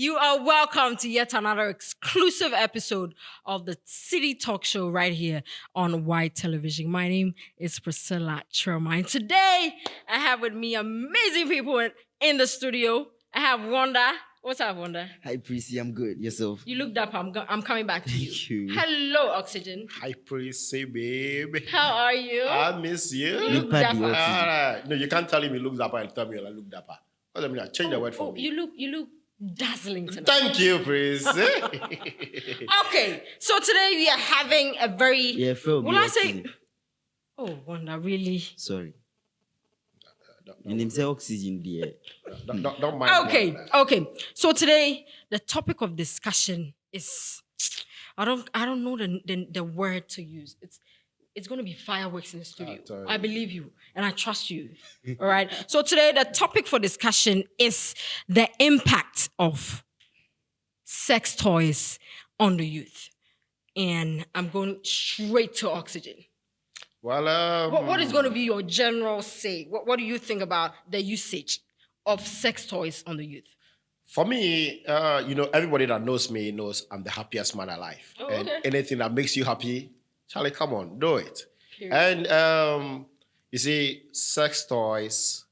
You are welcome to yet another exclusive episode of the City Talk Show right here on White Television. My name is Priscilla Chiroma, and today I have with me amazing people in the studio. I have Wanda. What's up, Wanda? Hi, Prissy. I'm good. Yourself? You looked up. I'm coming back to you. Thank you. Hello, Oxygen. Hi, Prissy, babe. How are you? I miss you. You look Paddy, dapper. Alright. No, you can't tell him he looks dapper and tell me I look dapper. What does that mean? Change the word for me. You look dazzling tonight. Thank you, Prissy. Okay, so today we are having a very. Yeah, Phil. Will I say? Oh, Wanda, really? Sorry. Your name say oxygen there. Don't mind. Okay. So today the topic of discussion is I don't know the word to use. It's going to be fireworks in the studio. I believe you and I trust you. All right. So today the topic for discussion is the impact of sex toys on the youth, and I'm going straight to Oxygen. Well, What is going to be your general say? What do you think about the usage of sex toys on the youth? for me, everybody that knows me knows I'm the happiest man alive. Oh, and okay. anything that makes you happy, Charlie, come on, do it. Period. And you see, sex toys,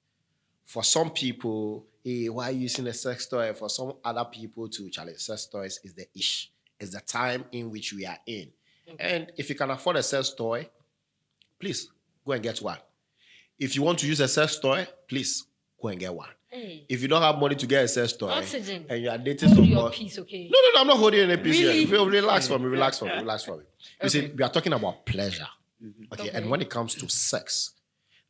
for some people, why are you using a sex toy? For some other people too, Charlie, sex toys is the ish. It's the time in which we are in. Okay. And if you can afford a sex toy, please go and get one. If you want to use a sex toy, please go and get one. Hey. If you don't have money to get a sex toy Oxygen. and you are dating Hold your someone, peace, okay? no, I'm not holding any piece Really? here. Relax for me. You see, Okay. we are talking about pleasure. Okay, Okay. and when it comes to sex,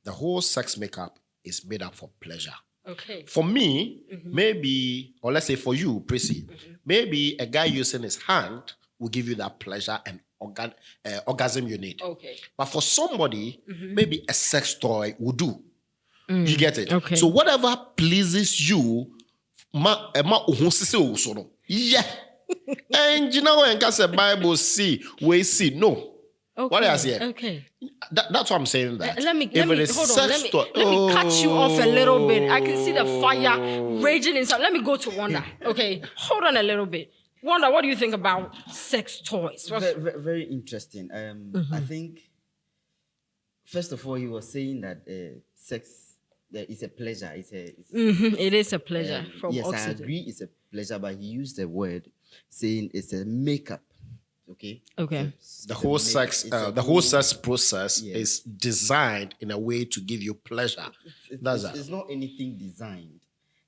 the whole sex makeup is made up for pleasure. Okay. For me, maybe, or let's say for you, Prissy, maybe a guy using his hand will give you that pleasure and orgasm you need. Okay. But for somebody, maybe a sex toy will do. You get it? Okay. So whatever pleases you, yeah. And you know when the Bible we see no. Okay. What I say? Okay. That's what I'm saying. That Let me if it is hold on. sex Let toy- me cut you off a little bit. I can see the fire raging inside. Let me go to Wanda. Okay. Hold on a little bit. Wanda, what do you think about sex toys? Very, very interesting. I think, first of all, he was saying that sex is a pleasure. It is a pleasure from yes, Oxygen. I agree it's a pleasure, but he used the word saying it's a makeup. Okay? Okay. So the it's whole a sex, it's a the whole sex process Yes. is designed in a way to give you pleasure. That's that. It's not anything designed.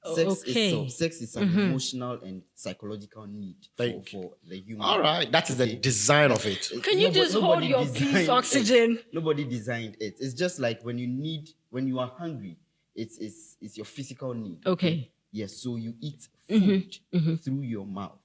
Oh, Sex okay. itself, sex is an emotional and psychological need for the human. All right, that is the design of it. Can you just hold your peace, Oxygen? Nobody designed it. It's just like when you are hungry, it's your physical need. Okay. Yes, so you eat food through your mouth.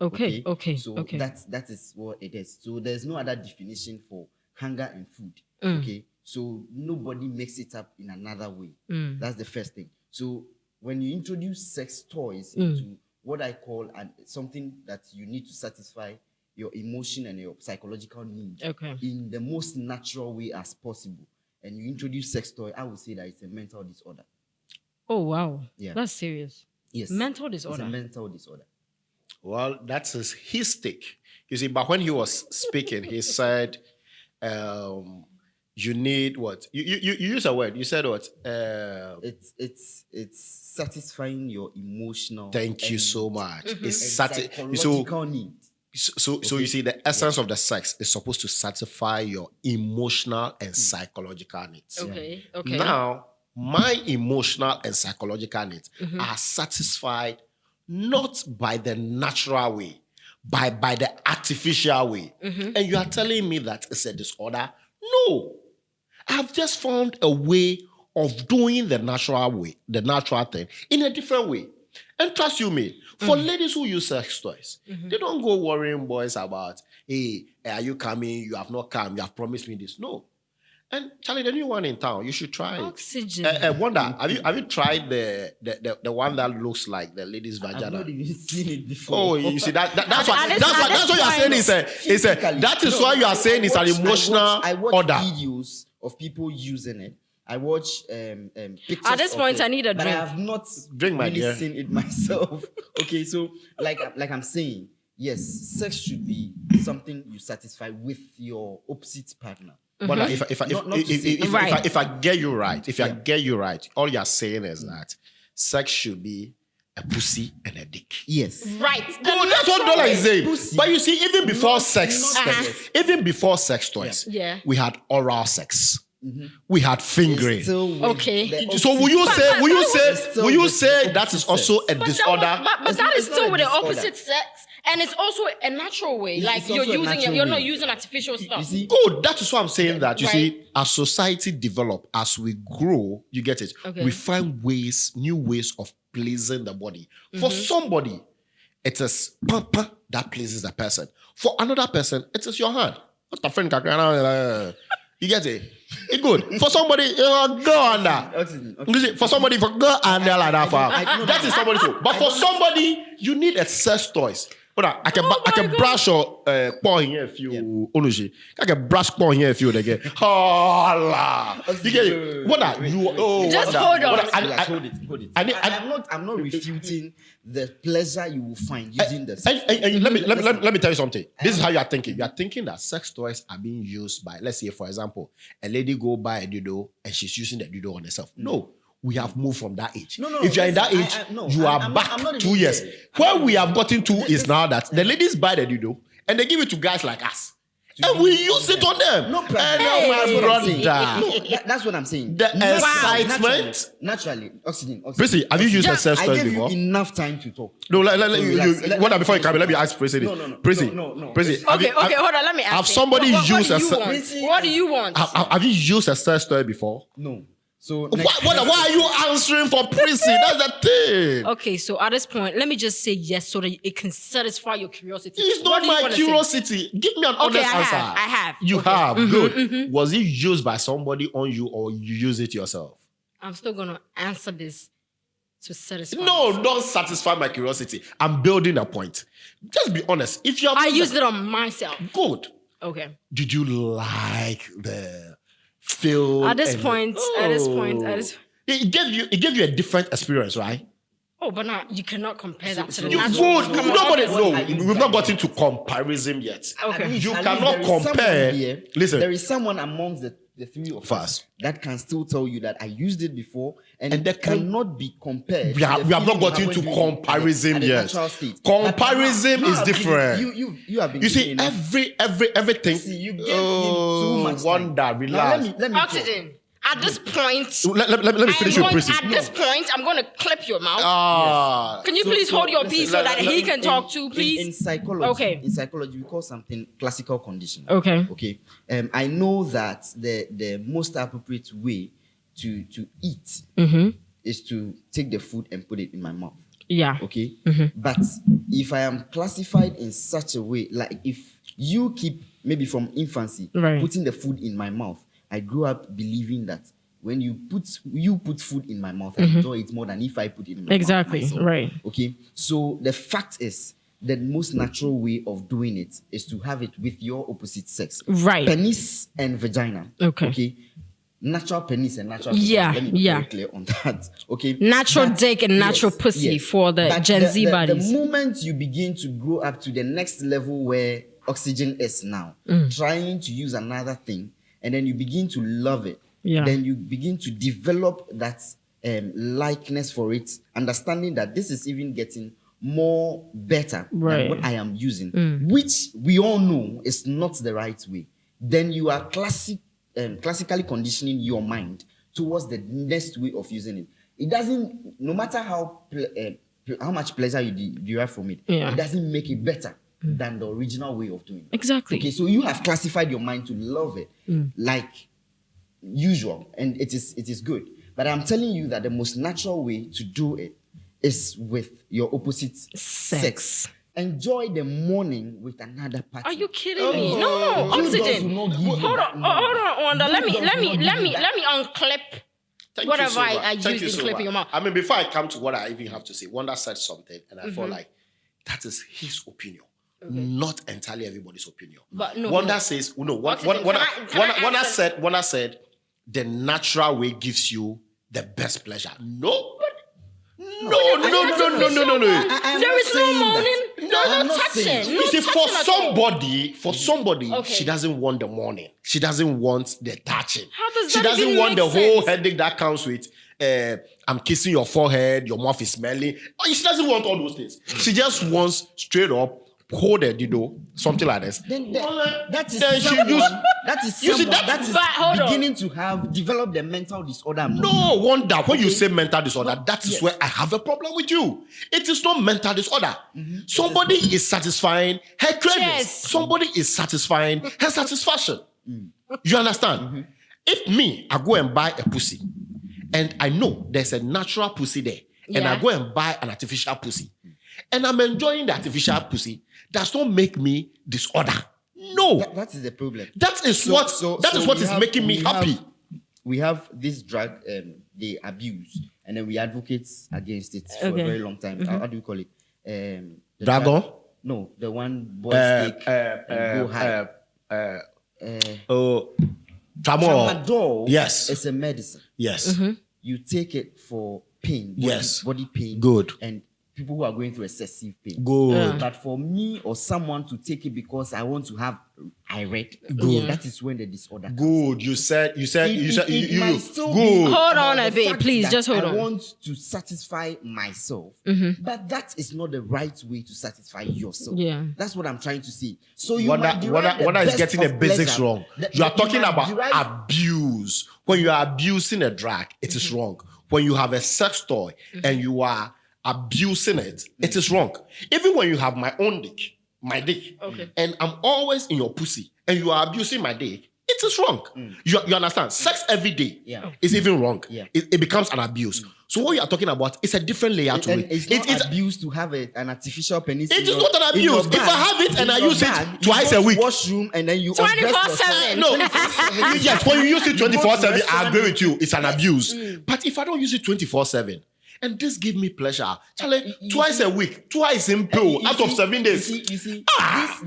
Okay. So Okay. that is what it is. So there's no other definition for hunger and food. Okay. So nobody makes it up in another way. That's the first thing. So when you introduce sex toys into what I call something that you need to satisfy your emotion and your psychological need Okay. in the most natural way as possible, and you introduce sex toy, I would say that it's a mental disorder. Oh, wow. Yeah. That's serious. Yes. Mental It's disorder. a mental disorder. Well, that's his take. You see, but when he was speaking, he said, you need what? You use a word. You said what? It's satisfying your emotional. Thank you and- so much. and It's psychological need. so you see, the essence of the sex is supposed to satisfy your emotional and psychological needs. Okay. Now, my emotional and psychological needs are satisfied not by the natural way, by the artificial way. And you are telling me that it's a disorder? No. I've just found a way of doing the natural way, the natural thing, in a different way. And trust you me, for ladies who use sex toys, they don't go worrying boys about, hey, are you coming? You have not come. You have promised me this. No. And Charlie, the new one in town, you should try it. Oxygen. Wonder, have you tried the one that looks like the lady's I've vagina? not even seen it before. Oh, you see that's At what this you are saying is Physically. that is why you are saying it's an emotional I watch order. videos of people using it. I watch pictures. At this point, of it, I need a but drink. I have not Drink, my really dear. seen it myself. Okay, so like I'm saying, yes, sex should be something you satisfy with your opposite partner. But if I get you right, all you're saying is that sex should be a pussy and a dick. Yes. Right. No, that's what Dollar is saying. Pussy. But you see, even before Not sex sex. even before sex toys, Yeah. we had oral sex. We had fingering. Still with Okay. the So will you still with say the that is opposite also sex. a disorder? But that is It's still not with a the disorder. opposite sex, and it's also a natural way. It's Like also you're a using, natural you're way. not using artificial stuff. You see, Good. That is what I'm saying. That you Right. see, as society develop, as we grow, you get it. Okay. We find new ways of pleasing the body. For somebody, it is pampa that pleases the person. For another person, it is your hand. What the friend? You get it? It's good. For somebody, go under. Oxygen, You see, for somebody, for go under like that. I- That is somebody. But for somebody, you need a sex toys. But I can brush your paw here if you onushi. I can brush paw here if you again. Hola. You get it? What are you? Oh, Just what hold are- on. what are- Relax, hold it. I'm not refuting the pleasure you will find using the sex. And let me tell you something. This is how you are thinking. You are thinking that sex toys are being used by, let's say, for example, a lady go buy a dildo and she's using the dildo on herself. No. We have moved from that age. No, if you're in that listen, age, no, you are I'm back not 2 even years. there. Where we have gotten to is now that the ladies buy the dildo and they give it to guys like us. And we use it on them. No problem. And now my Hey. brother. No, that's what I'm saying. The excitement. Naturally, oxygen. Prissy, have you used a sex I toy gave before? you enough time to talk. No, before you come, let me ask. ask Prissy. No. Prissy, No. Prissy, Okay, hold on. Let me ask. have you. somebody What used do a you se- want? Prissy, What do you want? have you used a sex toy before? No. So Why are you answering for Prissy? That's the thing. Okay, so at this point, let me just say yes so that it can satisfy your curiosity. It's What not do you my wanna say? curiosity. Give me an honest I answer. have. I have. You Okay. have. Good. Was it used by somebody on you or you use it yourself? I'm still gonna answer this to satisfy. No, don't satisfy my curiosity. I'm building a point. Just be honest. If you have I used it on myself. good. Okay. Did you like the feel? At this and- point, It gave you a different experience, right? Oh, but now you cannot compare that to the You natural. good. Come on, Nobody. obviously. No, we've not gotten to comparison yet. Okay. You At cannot least there is compare- someone here- Listen. there is someone amongst the three of us Fast. that can still tell you that I used it before, and And that cannot be compared. We have to the not feeling gotten you to have when you comparison at the yet. natural state. Comparison But you is have been- different. You have been. You see, giving enough. everything. See, you gave him too much time. Wonder, Now, relax. let me talk. Oxygen. At this point, Let me finish with Prissy. at this point, I'm going to clip your mouth. Ah, Can you please hold your peace so that he can talk too, In please? psychology, Okay. in psychology, we call something classical conditioning. Okay. Okay. I know that the most appropriate way to eat is to take the food and put it in my mouth. Yeah. Okay. But if I am classified in such a way, like if you keep maybe from infancy Right. putting the food in my mouth, I grew up believing that when you put food in my mouth, I enjoy it more than if I put it in my Exactly. mouth myself. Right. Okay. So the fact is, the most natural way of doing it is to have it with your opposite sex. Right. Penis and vagina. Okay. Okay. Natural penis and natural Yeah, vagina. Let me be yeah. very clear on that. Okay. Natural But- dick and natural pussy for the But Gen Z bodies. The moment you begin to grow up to the next level where oxygen is now, trying to use another thing, and then you begin to love it, Yeah. then you begin to develop that likeness for it, understanding that this is even getting more better Right. than what I am using, which we all know is not the right way. Then you are classically conditioning your mind towards the next way of using it. It doesn't, no matter how much pleasure you derive from it, Yeah. it doesn't make it better than the original way of doing it. Exactly. Okay, so you have classified your mind to love it like usual, and it is good. But I'm telling you that the most natural way to do it is with your opposite sex. Enjoy the morning with another partner. Are you kidding me? No, Dildos oxygen. will not give you Hold that. on, Wanda. Let me Dildos unclip Thank whatever you so much. I Thank used you in so clipping your much. mouth. I mean, before I come to what I even have to say, Wanda said something, and I felt like that is his opinion, not entirely everybody's opinion. But no, Wanda no. says, Oxygen, can I Wanda answer- said the natural way gives you the best pleasure. Nobody. No. There is no moaning, I'm no not saying- touching. You see, touching for somebody, Okay. she doesn't want the morning. She doesn't want the touching. How does She that doesn't even want the make whole sense? headache that comes with I'm kissing your forehead, your mouth is smelling. Oh, she doesn't want all those things. She just wants straight up, hold it, something like this. Then that is Then she someone, use- that is you see, someone that- that is But hold on. beginning to have developed the mental disorder. I'm talking No wonder when you Okay. say mental disorder, that is Yes. where I have a problem with you. It is not mental disorder. Mm-hmm. Somebody is satisfying her cravings. Yes. Somebody is satisfying her satisfaction. Mm. You understand? Mm-hmm. If me, I go and buy a pussy, and I know there's a natural pussy there, and I Yeah. go and buy an artificial pussy, and I'm enjoying the artificial pussy, does not make me disorder. No, that is the problem. that is So- what so- that is so what we is have- making me we happy. We have this drug they abuse, and then we advocate against it for Okay. a very long time. How do you call it? The Dragon? drug- No, the one boys take and go high. Oh, Tramadol. Tramadol Yes. is a medicine. Yes. You take it for pain, Yes. body pain. Good. And people who are going through excessive pain. Good. Yeah. But for me or someone to take it because I want to have irate, Good. that is when the disorder comes. Good. You said you It might still be good. Hold about on a the bit, fact please, that just hold I on. want to satisfy myself, but that is not the right way to satisfy yourself. Yeah. That's what I'm trying to say. So you Wanda might derive the is best getting the of basics pleasure. wrong. The- You are you talking might about derive- abuse. When you are abusing a drug, it is wrong. When you have a sex toy and you are abusing it, it is wrong. Even when you have my dick, Okay. and I'm always in your pussy, and you are abusing my dick, it is wrong. You understand? Sex every day Yeah. is even wrong. Yeah. It becomes an abuse. So what you are talking about is a different layer to And it. it's not It's- abuse to have an artificial penis. It in is your- not an in your abuse. If I bag, have it and in I your use it bag, you twice go a to week. washroom and then you 24/7. No, yes, when you use it 24/7, I agree with you. It's an Yes. abuse. But if I don't use it 24/7, and this give me pleasure, Charlie, twice a week, twice in pill, out of 7 days. You see,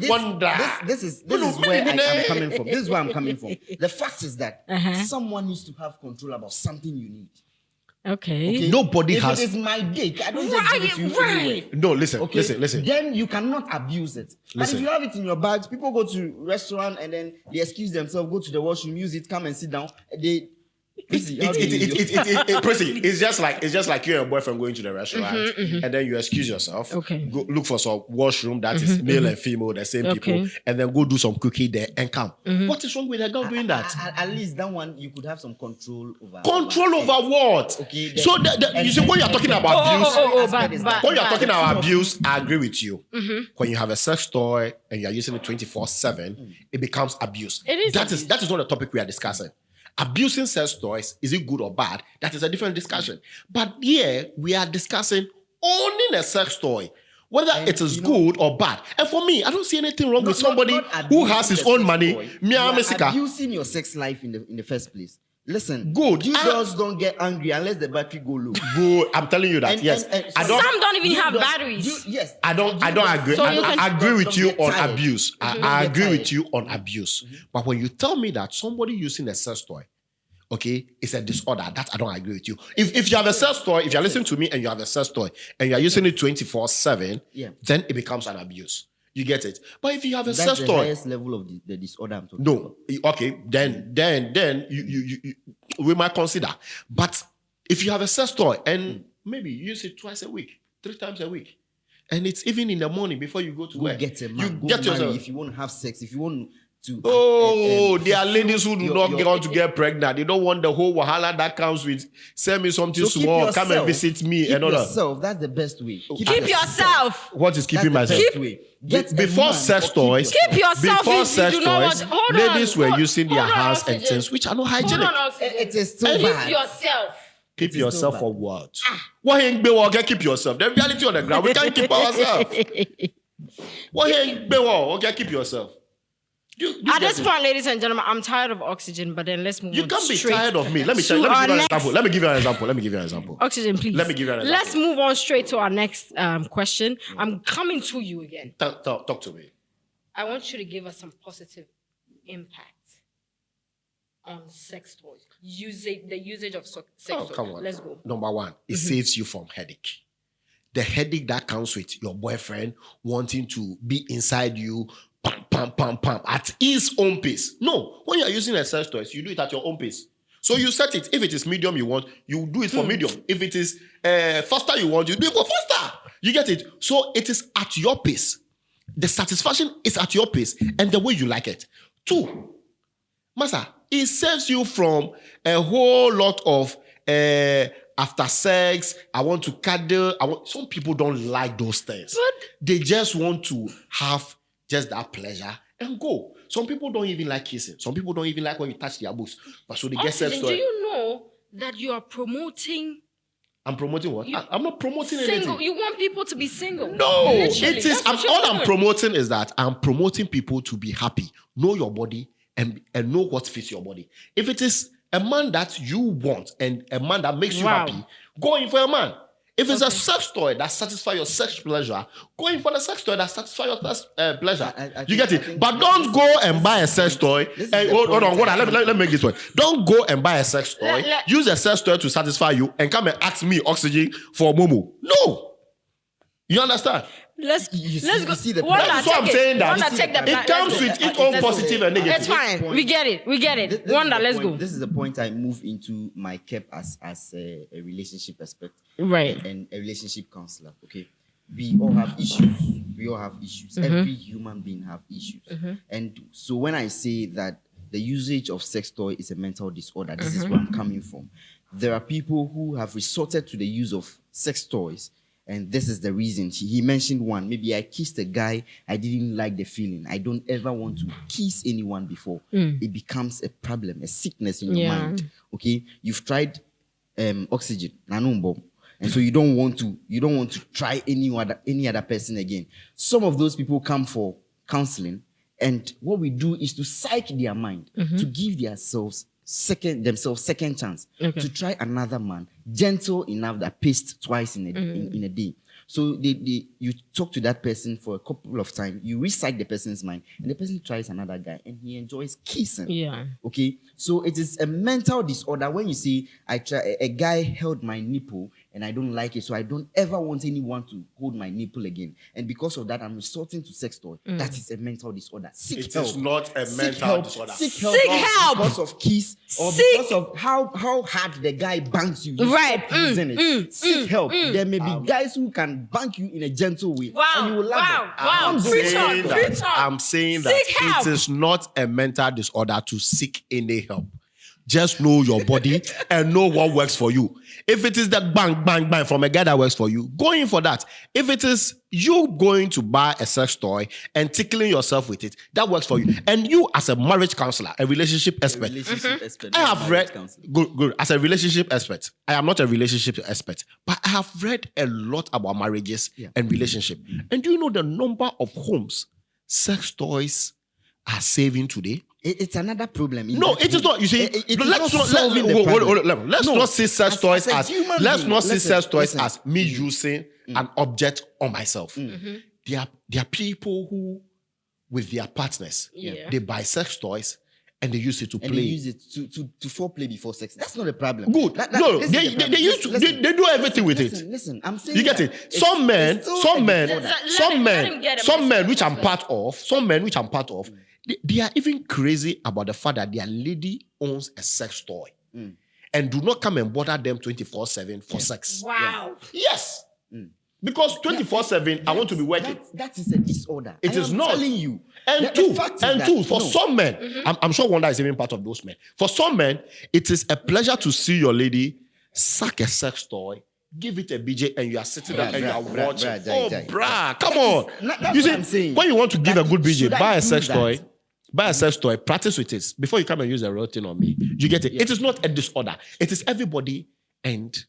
wonder. this is No, where maybe I'm they- coming from. This is where I'm coming from. The fact is that Uh-huh. someone needs to have control about something you need. Okay. Okay? Nobody if has- it is my dick, I don't just give it to you Right. anyway. No, listen, Okay? listen. Then you cannot abuse it. But Listen. if you have it in your bags, people go to restaurant and then they excuse themselves, go to the washroom, use it, come and sit down. They Prissy, how do you- Prissy, it's just like you and your boyfriend going to the restaurant and then you excuse yourself. Okay. Go look for some washroom that is male and female, the same people, Okay. and then go do some cooking there and come. What is wrong with a girl doing that? At least that one you could have some control over. Control over what? Okay, So you see, when you're talking about abuse, but- when you're talking about abuse, I agree with you. When you have a sex toy and you're using it 24/7, it becomes abuse. It is That abuse. is not the topic we are discussing. Abusing sex toys, is it good or bad? That is a different discussion. But here we are discussing owning a sex toy, whether it is good or bad. And for me, I don't see anything wrong with somebody who has his own money. You are abusing your sex life in the first place. Listen, Good. You girls don't get angry unless the battery go low. Good. I'm telling you that. And- Yes. and- I don't. Some don't even You have don't- batteries. Yes. I don't agree. So you I can- agree with you don't get on tired. abuse. I Don't agree get with tired. you on abuse. But when you tell me that somebody using a sex toy, okay, it's a disorder, that I don't agree with you. If you have a sex toy, if you're listening to me and you have a sex toy and you're using it 24/7, Yeah. then it becomes an abuse. You get it? But if you have a That's sex the toy, highest level of the disorder I'm talking about. no, okay, then you we might consider. But if you have a sex toy and maybe you use it twice a week, 3 times a week, and it's even in the morning before you go to Go work, get a you man. Go get marry yourself. if you want to have sex. If you want to. Oh, there are ladies who do not your- want to get pregnant. They don't want the whole wahala that comes with send me something So keep small, come and yourself. visit me Keep and all that. yourself. That's the best way. Keep yourself. What is keeping That's the myself? best way. Get a Before man sex or keep toys, yourself. Keep yourself before if you sex do not toys, want. Hold on. ladies were using their Hold on, hands and oxygen. things which are not Hold hygienic. on, oxygen. It is still Keep bad. yourself. Keep It is yourself so for bad. what? Why ain't be okay, keep yourself? The reality on the ground, we can't keep ourselves. Why ain't be okay, keep yourself? You At get this it. point, ladies and gentlemen, I'm tired of oxygen, but then let's move You on can't be straight tired of me. Let me to give you our an next- example. Let me give you an example. Oxygen, please. Let me give you an example. Let's move on straight to our next question. I'm coming to you again. Talk to me. I want you to give us some positive impact. on sex toys? The usage of sex Oh, toys. come on. Let's go. Number one, it saves you from headache. The headache that comes with your boyfriend wanting to be inside you, pam, pam, pam, pam, at his own pace. No, when you are using a sex toys, you do it at your own pace. So you set it. If it is medium you want, you do it for medium. If it is faster you want, you do it for faster. You get it? So it is at your pace. The satisfaction is at your pace and the way you like it. 2, Master, it saves you from a whole lot of after sex. I want to cuddle. Some people don't like those things. But They just want to have just that pleasure and go. Some people don't even like kissing. Some people don't even like when you touch their boobs. But so they get sex Oxygen, do toy. you know that you are promoting I'm promoting what? I'm not promoting single? anything. You want people to be single? No, Literally, it is. that's what All you're I'm doing. promoting is that I'm promoting people to be happy, know your body, and know what fits your body. If it is a man that you want and a man that makes you Wow. happy, go in for a man. If it's a sex toy that satisfies your sex pleasure, go in for the sex toy that satisfies your sex pleasure. I You get think- it? But don't go and buy a sex toy. This is Hey, the hold on, point. hold on. Let me make this one. Don't go and buy a sex toy. Let- Use a sex toy to satisfy you and come and ask me oxygen for Momo. No. You understand? Let's You see- let's you go. see the Wanda, That's what I'm take it. saying, that Wanda, you see take the the- It black- comes let's go. with its own Let's go. positive and It's negative. fine. We get it. This is Wanda, the let's point- go. This is the point I move into my cap as a relationship expert Right. and a relationship counselor. Okay, we all have issues. We all have issues. Every human being have issues. And so when I say that the usage of sex toy is a mental disorder, this is where I'm coming from. There are people who have resorted to the use of sex toys. And this is the reason. He mentioned one. Maybe I kissed a guy. I didn't like the feeling. I don't ever want to kiss anyone before. It becomes a problem, a sickness in your Yeah. mind. Okay, you've tried oxygen, nanumbo, and so you don't want to try any other person again. Some of those people come for counseling, and what we do is to psych their mind, to give themselves second chance, to try another man, gentle enough that paced twice in a day. So you talk to that person for a couple of times, you recite the person's mind, and the person tries another guy, and he enjoys kissing. Yeah. Okay, so it is a mental disorder when you say a guy held my nipple and I don't like it, so I don't ever want anyone to hold my nipple again, and because of that I'm resorting to sex toy. That is a mental disorder. Seek It help. is not a Seek mental help. disorder. Seek help. Seek not help. because of kiss or Seek- because of how hard the guy bangs you. You Right. stop using it. Seek help. There may be guys who can bank you in a gentle way, Wow. and you will love Wow. them. Wow. Don't do Preach it. on. saying Preach that, on. I'm saying that Seek help. it is not a mental disorder to seek any help. Just know your body and know what works for you. If it is the bang, bang, bang from a guy that works for you, go in for that. If it is you going to buy a sex toy and tickling yourself with it, that works for you. And you as a marriage counselor, a relationship expert, Relationship expert, I not have marriage read, counselor. good. As a relationship expert, I am not a relationship expert, but I have read a lot about marriages and relationship. And do you know the number of homes sex toys are saving today? It's another problem. in No, that it is home. not. You see, It is let's not not solving the hold problem. on. Let's No, not see sex toys as a as human let's being, not see listen, sex toys listen. as me using an object on myself. There are people who, with their partners, Yeah. they buy sex toys and they use it to And play. they use it to foreplay before sex. That's not a problem. Good. No, this is they the problem. they used to Listen, they do everything with listen, it. Listen, I'm saying You get that it? Some men, it's still some a men, disorder. Let him get a some men message. which I'm part of, some men which I'm part of, they are even crazy about the fact that their lady owns a sex toy and do not come and bother them 24/7 for sex. Wow. Yes. Because 24/7, I want to be working. That is a disorder. It I is am not. telling you. And The fact is that- for no. some men, I'm sure Wanda is even part of those men. For some men, it is a pleasure to see your lady suck a sex toy, give it a BJ, and you are sitting there and you are watching. Jai. Come on. That's You what I'm saying. when you want to give That a good BJ, should I buy a do sex that? toy. Buy a sex toy, practice with it before you come and use a real thing on me. You get it? It is not a disorder. It is everybody and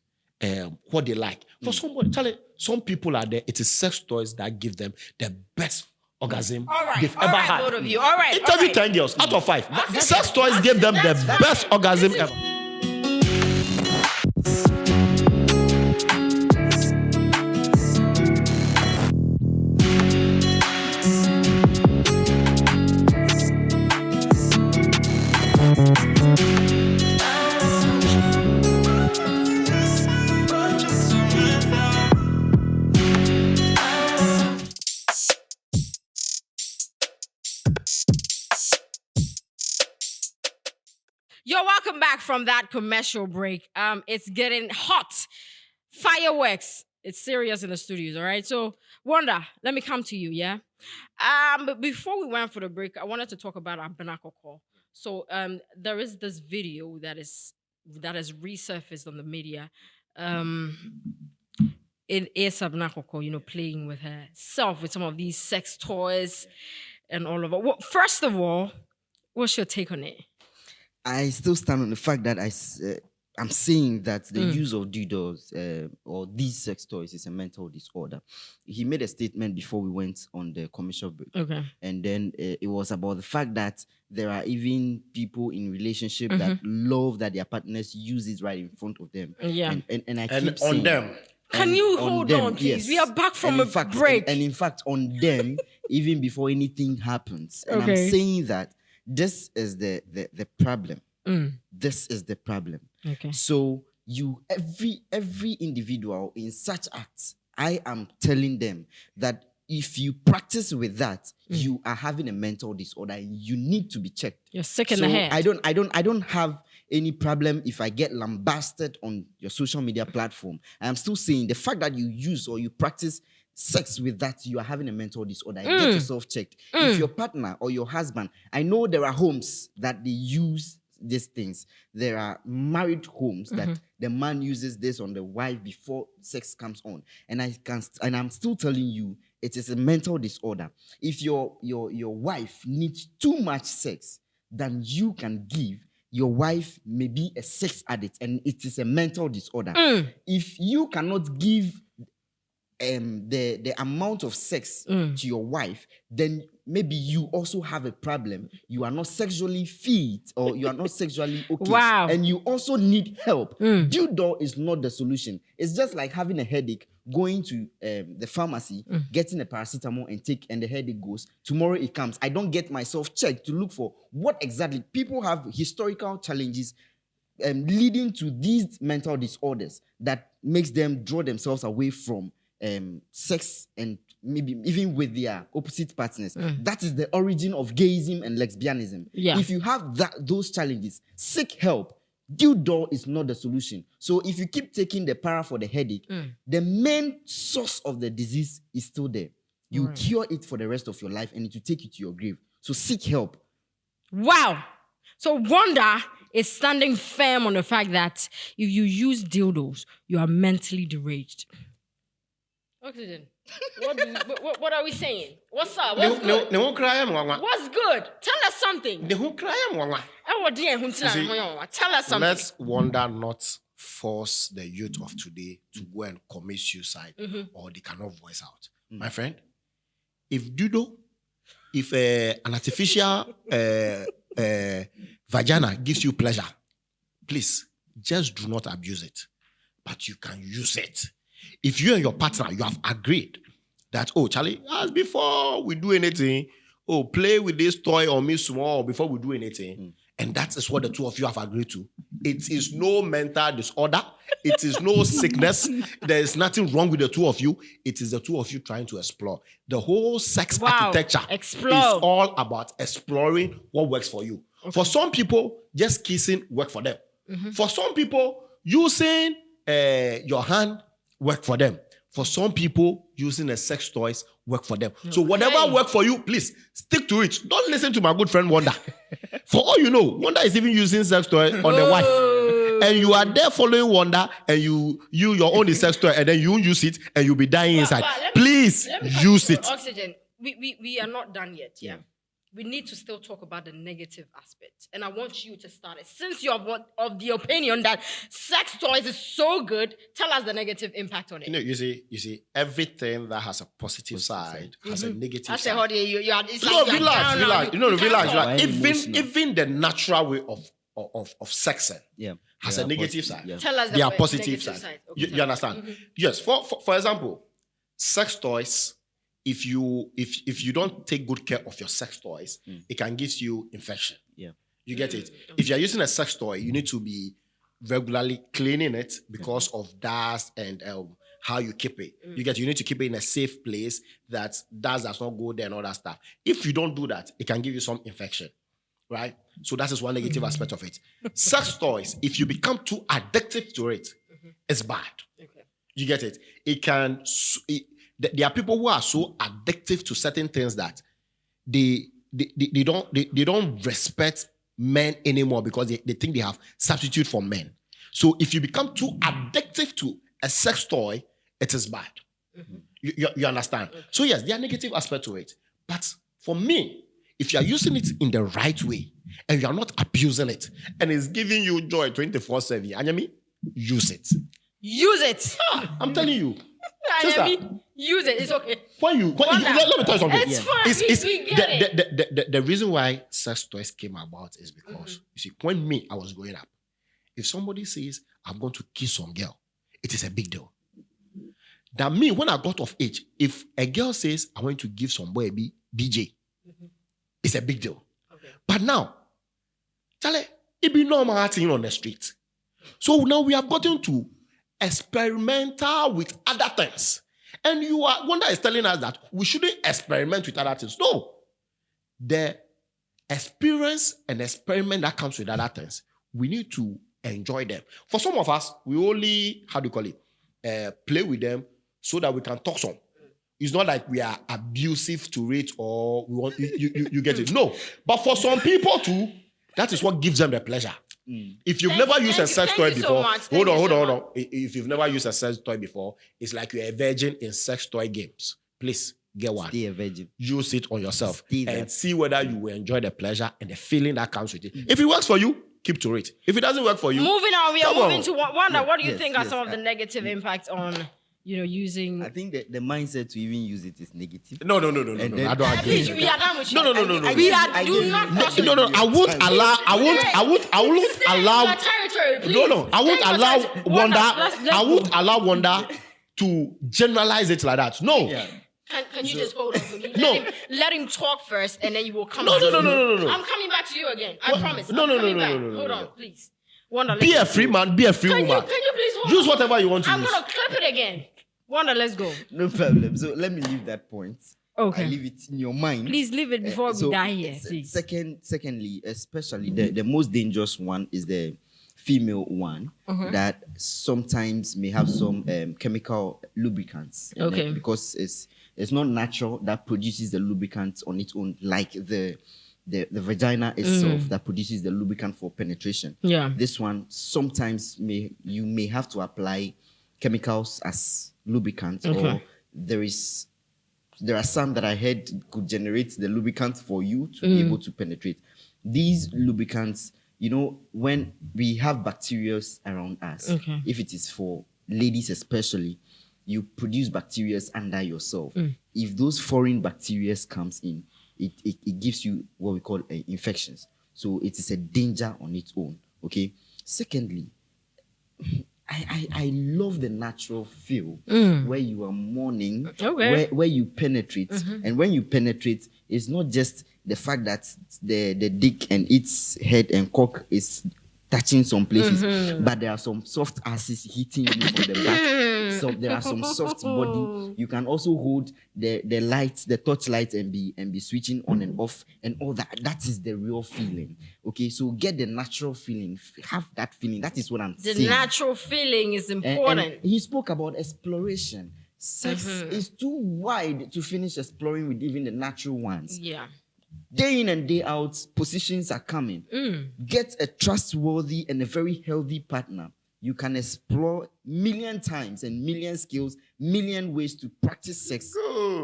what they like. For somebody, Charlie, some people are there. It is sex toys that give them the best orgasm All right. they've All ever right, had. both of you. All right. Interview 10 girls out of 5. Sex toys give them the best orgasm ever. welcome back from that commercial break. It's getting hot. Fireworks. It's serious in the studios, all right? So, Wanda, let me come to you, yeah? But before we went for the break, I wanted to talk about Abanakoko. So, there is this video that is resurfaced on the media. It is Abanakoko, playing with herself with some of these sex toys and all of it. Well, first of all, what's your take on it? I still stand on the fact that I'm saying that the use of dildos or these sex toys is a mental disorder. He made a statement before we went on the commercial break. Okay. And then it was about the fact that there are even people in relationship that love that their partners use it right in front of them. Yeah. And I And keep saying, on them. Can you on hold them, on, please? yes. We are back from And in fact, break. And in fact, on them, even before anything happens. And I'm saying that this is the problem. This is the problem. Okay. So every individual in such acts, I am telling them that if you practice with that, you are having a mental disorder and you need to be checked. You're sick in the head. I don't have any problem if I get lambasted on your social media platform. I am still saying the fact that you use or you practice sex with that, you are having a mental disorder. Get yourself checked. If your partner or your husband, I know there are homes that they use these things. There are married homes that the man uses this on the wife before sex comes on. And I'm still telling you, it is a mental disorder. If your wife needs too much sex than you can give, your wife may be a sex addict and it is a mental disorder. If you cannot give the amount of sex to your wife, then maybe you also have a problem. You are not sexually fit or you are not sexually okay. Wow. And you also need help. Dildo is not the solution. It's just like having a headache, going to the pharmacy, getting a paracetamol and the headache goes. Tomorrow it comes. I don't get myself checked to look for what exactly. People have historical challenges leading to these mental disorders that makes them draw themselves away from sex and maybe even with their opposite partners. That is the origin of gayism and lesbianism. Yeah. If you have those challenges, seek help. Dildo is not the solution. So if you keep taking the para for the headache, the main source of the disease is still there. You cure it for the rest of your life and it will take you to your grave. So seek help. Wow. So Wanda is standing firm on the fact that if you use dildos, you are mentally deranged. Oxygen. What are we saying? What's up? What's good? What's good? Tell us something. Tell us something. Let's Wanda not force the youth of today to go and commit suicide or they cannot voice out. My friend, if an artificial vagina gives you pleasure, please just do not abuse it, but you can use it. If you and your partner, you have agreed that, oh, Charlie, as before we do anything, play with this toy on me small before we do anything. And that is what the two of you have agreed to. It is no mental disorder. It is no sickness. There is nothing wrong with the two of you. It is the two of you trying to explore. The whole sex architecture is all about exploring what works for you. Okay. For some people, just kissing works for them. For some people, using your hand work for them. For some people, using a sex toys work for them. So whatever work for you, please stick to it. Don't listen to my good friend Wanda. For all you know, Wanda is even using sex toy on the wife. And you are there following Wanda and you your own is sex toy and then you use it and you'll be dying inside. Please use it. Oxygen. We are not done yet, yeah? We need to still talk about the negative aspect. And I want you to start it. Since you're of the opinion that sex toys is so good, tell us the negative impact on it. You see, everything that has a positive side has a negative I side. Relax. Even the natural way of sexing has a negative side. Yeah. Tell us the positive side. Okay, you understand? Yes. For example, sex toys. If you don't take good care of your sex toys, it can give you infection. Yeah. You get it? If you're using a sex toy, you need to be regularly cleaning it because of dust and how you keep it. You need to keep it in a safe place that dust does not go there and all that stuff. If you don't do that, it can give you some infection. right? So that is one negative aspect of it. Sex toys, if you become too addictive to it, it's bad. Okay. You get it? There are people who are so addictive to certain things that they don't respect men anymore because they think they have substitute for men. So if you become too addictive to a sex toy, it is bad. You understand? Okay. So yes, there are negative aspects to it. But for me, if you are using it in the right way and you are not abusing it and it's giving you joy 24/7, Anyami, use it. Use it. I'm telling you. Anyami, use it. It's okay. Let me tell you something. It's fine. We get it. The reason why sex toys came about is because, you see, when I was growing up, if somebody says, I'm going to kiss some girl, it is a big deal. That me, when I got of age, if a girl says, I want to give some boy a BJ, it's a big deal. Okay. But now, Charlie, it be normal thing on the street. So now we have gotten to experimental with other things. And Wanda is telling us that we shouldn't experiment with other things. No. The experience and experiment that comes with other things, we need to enjoy them. For some of us, we only, play with them so that we can talk some. It's not like we are abusive to it or we want you get it. No. But for some people too, that is what gives them the pleasure. If you've never used a sex toy before, hold on. If you've never used a sex toy before, it's like you're a virgin in sex toy games. Please get one. Stay a virgin. Use it on yourself and see whether you will enjoy the pleasure and the feeling that comes with it. If it works for you, keep to it. If it doesn't work for you, moving on. We are moving to Wanda. What do you think are some of the negative impacts on using? I think the mindset to even use it is negative. No. I don't agree. We are done with you. No. We are do not touch it. No. I won't allow. I won't allow Wanda to generalize it like that. No. Yeah. Can you just hold on for me? No. Let him talk first, and then you will come. No. I'm coming back to you again. I promise. No. Hold on, please. Wanda, be a free man. Be a free woman. Can you please hold use on? whatever you want to use. I'm gonna clip it again. Wanda, let's go. No problem. So let me leave that point. Okay. I leave it in your mind. Please leave it before we die here. Please. Secondly, especially the most dangerous one is the female one that sometimes may have some chemical lubricants. Okay. Because it's not natural that produces the lubricant on its own, like the vagina itself that produces the lubricant for penetration. Yeah. This one sometimes you may have to apply chemicals as lubricant, or there are some that I heard could generate the lubricant for you to be able to penetrate. These lubricants, when we have bacteria around us, if it is for ladies especially, you produce bacteria under yourself. If those foreign bacteria comes in, it gives you what we call infections. So it is a danger on its own. Okay. Secondly, I love the natural feel where you are mourning, where you penetrate. And when you penetrate, it's not just the fact that the dick and its head and cock is touching some places, but there are some soft asses hitting you from the back. So there are some soft body. You can also hold the lights, the torch light, and be switching on and off and all that. That is the real feeling. Okay, so get the natural feeling. Have that feeling. That is what I'm saying. The natural feeling is important. And he spoke about exploration. Sex is too wide to finish exploring with even the natural ones. Yeah. Day in and day out, positions are coming. Get a trustworthy and a very healthy partner. You can explore million times and million skills, million ways to practice sex.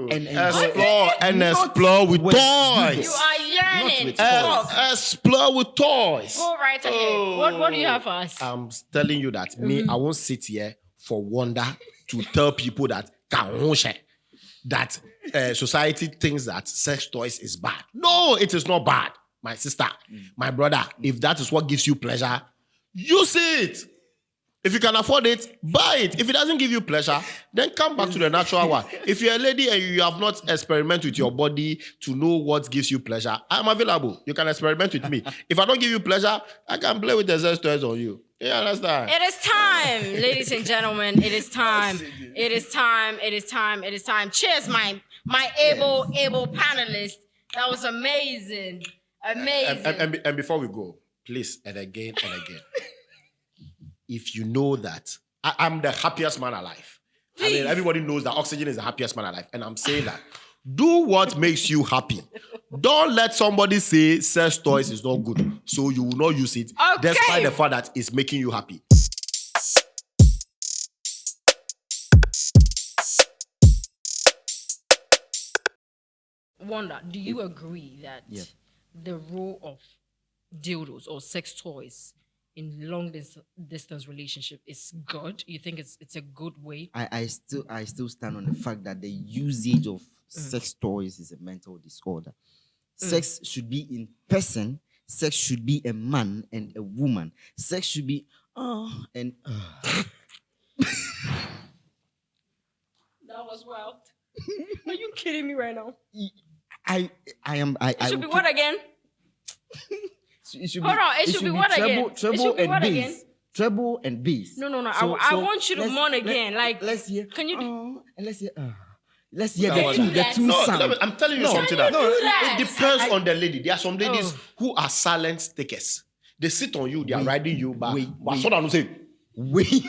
And explore with toys. You are yearning to talk. Explore with toys. Go right ahead. What do you have for us? I'm telling you that I won't sit here for Wanda to tell people that society thinks that sex toys is bad. No, it is not bad. My sister, my brother, if that is what gives you pleasure, use it. If you can afford it, buy it. If it doesn't give you pleasure, then come back to the natural one. If you're a lady and you have not experimented with your body to know what gives you pleasure, I'm available. You can experiment with me. If I don't give you pleasure, I can play with the sex toys on you. You understand? It is time, ladies and gentlemen. It is time. It is time. It is time. It is time. Cheers, my able panelists. That was amazing. Amazing. And before we go, please, and again, if you know that I'm the happiest man alive. I mean, everybody knows that Oxygen is the happiest man alive. And I'm saying that. Do what makes you happy. Don't let somebody say sex toys is not good, so you will not use it, despite the fact that it's making you happy. Wanda, do you agree that the role of dildos or sex toys in long distance relationship is good? You think it's a good way? I still stand on the fact that the usage of sex toys is a mental disorder. Sex should be in person. Sex should be a man and a woman. Sex should be and That was wild. Are you kidding me right now? I am. It should be what again? It should Hold on. It should be what again? Treble and bass. Treble and bass. No. I want you to mourn again. Let's hear. Can you? And let's hear. Let's hear the two sound. I'm telling you something. It depends on the lady. There are some ladies who are silent takers. They sit on you. They are riding you back. But so I'm saying, wait.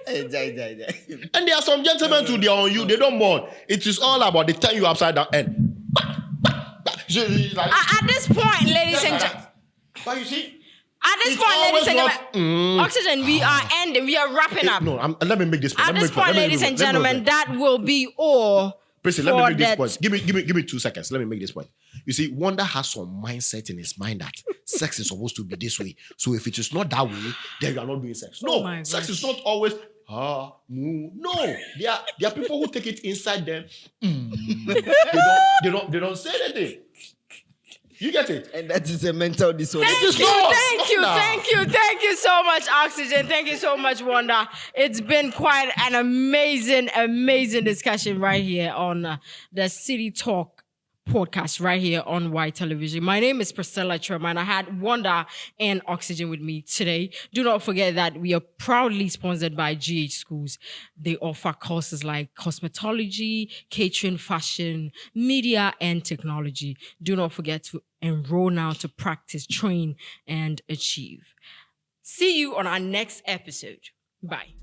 And there are some gentlemen too. They are on you. They don't mourn. It is all about they turn you upside down and. At this point, ladies and gentlemen. But you see. At this point, ladies and gentlemen, Oxygen, we are ending. We are wrapping up. No, let me make this point. At this point, ladies and gentlemen, that will be all. Prissy, let me make this point. Give me 2 seconds. Let me make this point. You see, Wanda has some mindset in his mind that sex is supposed to be this way. So if it is not that way, then you are not doing sex. No, sex is not always no. There are people who take it inside them. They don't say anything. You get it? And that is a mental disorder. Thank you so much, Oxygen. Thank you so much, Wanda. It's been quite an amazing discussion right here on the City Talk podcast right here on White Television. My name is Priscilla Truman. I had Wanda and Oxygen with me today. Do not forget that we are proudly sponsored by GH Schools. They offer courses like cosmetology, catering, fashion, media, and technology. Do not forget to enroll now to practice, train, and achieve. See you on our next episode. Bye.